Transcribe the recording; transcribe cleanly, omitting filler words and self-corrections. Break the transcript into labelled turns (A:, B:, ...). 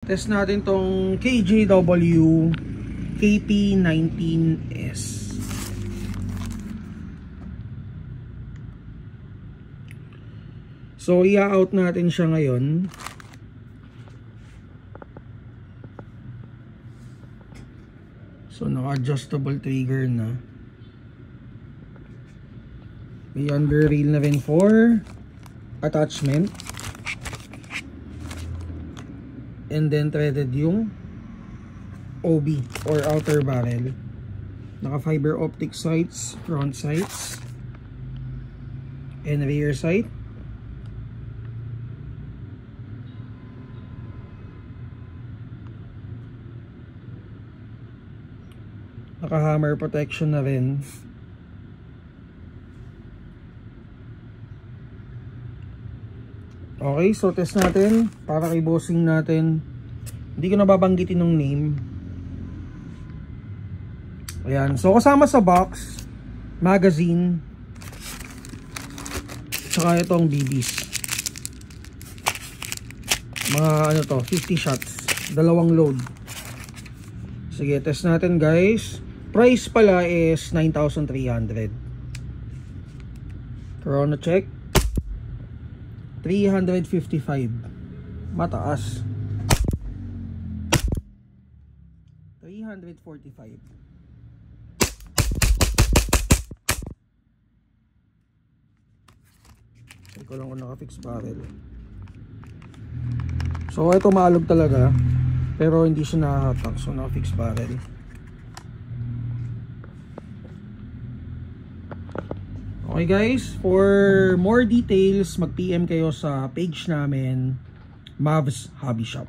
A: Test natin tong KJW KP19S. So i-out natin siya ngayon. So naka-adjustable trigger na. May under rail na rin for attachment. And then threaded yung OB or outer barrel. Naka fiber optic sights, front sights and rear sight. Naka hammer protection na rin. Okay, so test natin para kay bossing natin. Hindi ko nababanggitin ng name. Ayan, so kasama sa box, magazine, tsaka itong BBs. Mga ano to, 50 shots, dalawang load. Sige, test natin guys. Price pala is 9,300. Chrono check 355. Mataas. 345. Check ko lang kung naka-fix barrel. So ito maalog talaga, pero hindi siya nakahatak, so naka-fix barrel. Okay guys, for more details, mag-PM kayo sa page namin, Mavs Hobby Shop.